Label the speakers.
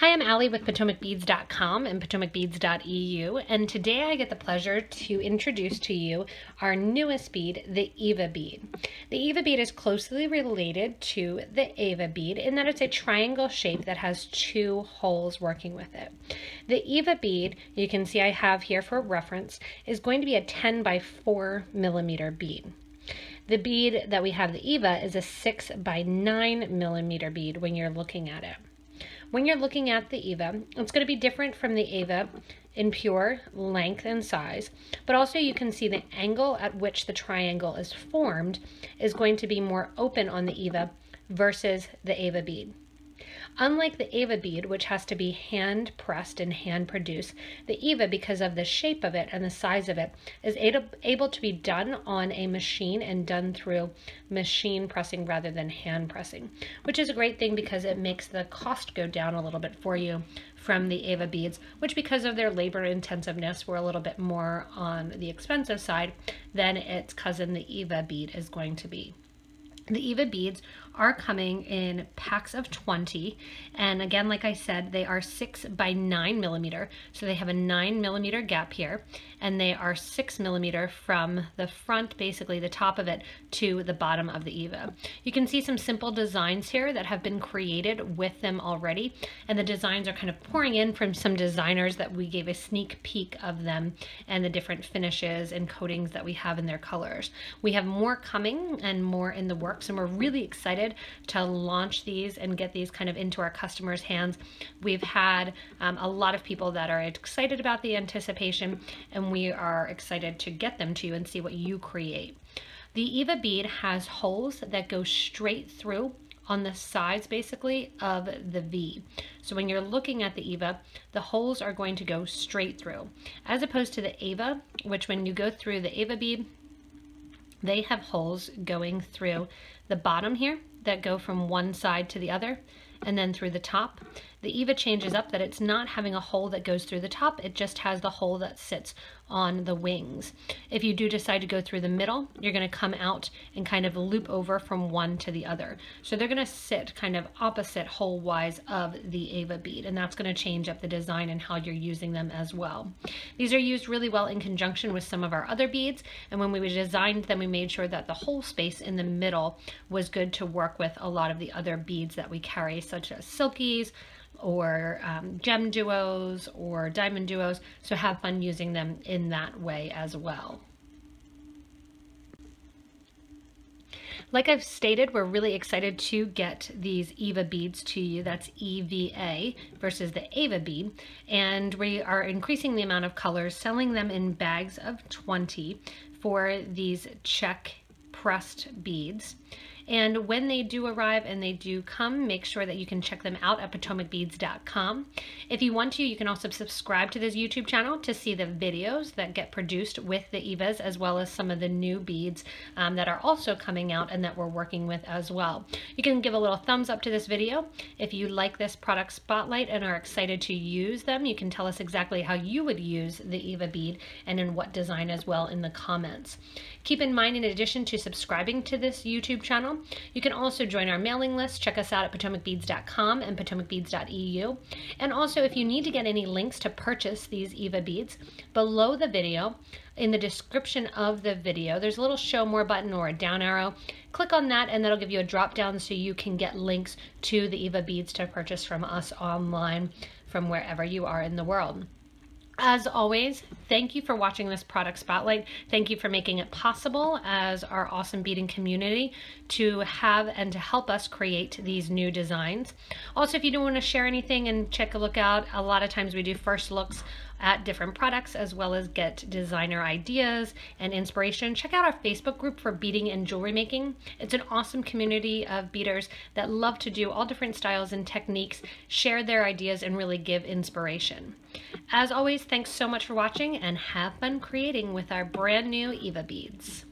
Speaker 1: Hi, I'm Allie with PotomacBeads.com and PotomacBeads.eu, and today I get the pleasure to introduce to you our newest bead, the EVA Bead. The EVA Bead is closely related to the EVA Bead in that it's a triangle shape that has two holes working with it. The EVA Bead, you can see I have here for reference, is going to be a 10 by 4 millimeter bead. The bead that we have, the EVA, is a 6 by 9 millimeter bead when you're looking at it. When you're looking at the EVA, it's going to be different from the EVA in pure length and size, but also you can see the angle at which the triangle is formed is going to be more open on the EVA versus the EVA bead. Unlike the EVA bead, which has to be hand pressed and hand produced, the EVA, because of the shape of it and the size of it, is able to be done on a machine and done through machine pressing rather than hand pressing, which is a great thing because it makes the cost go down a little bit for you from the EVA beads, which because of their labor intensiveness were a little bit more on the expensive side than its cousin, the EVA bead, is going to be. The EVA beads are coming in packs of 20, and again, like I said, they are 6 by 9 millimeter, so they have a 9 millimeter gap here, and they are 6 millimeter from the front, basically the top of it, to the bottom of the EVA. You can see some simple designs here that have been created with them already, and the designs are kind of pouring in from some designers that we gave a sneak peek of them and the different finishes and coatings that we have in their colors. We have more coming and more in the works, and we're really excited to launch these and get these kind of into our customers' hands. We've had a lot of people that are excited about the anticipation, and we are excited to get them to you and see what you create. The EVA bead has holes that go straight through on the sides basically of the V. So when you're looking at the EVA, the holes are going to go straight through, as opposed to the EVA, which when you go through the EVA bead, they have holes going through the bottom here that go from one side to the other and then through the top. The EVA changes up that it's not having a hole that goes through the top, it just has the hole that sits on the wings. If you do decide to go through the middle, you're going to come out and kind of loop over from one to the other. So they're going to sit kind of opposite hole-wise of the EVA bead, and that's going to change up the design and how you're using them as well. These are used really well in conjunction with some of our other beads, and when we designed them, we made sure that the hole space in the middle was good to work with a lot of the other beads that we carry, such as silkies, or gem duos or diamond duos, so have fun using them in that way as well. Like I've stated, we're really excited to get these EVA beads to you. That's EVA versus the EVA bead, and we are increasing the amount of colors, selling them in bags of 20 for these check pressed beads. And when they do arrive and they do come, make sure that you can check them out at PotomacBeads.com. If you want to, you can also subscribe to this YouTube channel to see the videos that get produced with the EVAs, as well as some of the new beads that are also coming out and that we're working with as well. You can give a little thumbs up to this video. If you like this product spotlight and are excited to use them, you can tell us exactly how you would use the EVA bead and in what design as well in the comments. Keep in mind, in addition to subscribing to this YouTube channel, you can also join our mailing list. Check us out at PotomacBeads.com and PotomacBeads.eu. And also, if you need to get any links to purchase these EVA beads, below the video, in the description of the video, there's a little show more button or a down arrow. Click on that and that'll give you a drop down so you can get links to the EVA beads to purchase from us online from wherever you are in the world. As always, thank you for watching this product spotlight. Thank you for making it possible as our awesome beading community to have and to help us create these new designs. Also, if you do want to share anything and check a look out, a lot of times we do first looks at different products as well as get designer ideas and inspiration. Check out our Facebook group for beading and jewelry making. It's an awesome community of beaders that love to do all different styles and techniques, share their ideas, and really give inspiration. As always, thanks so much for watching and have fun creating with our brand new EVA beads.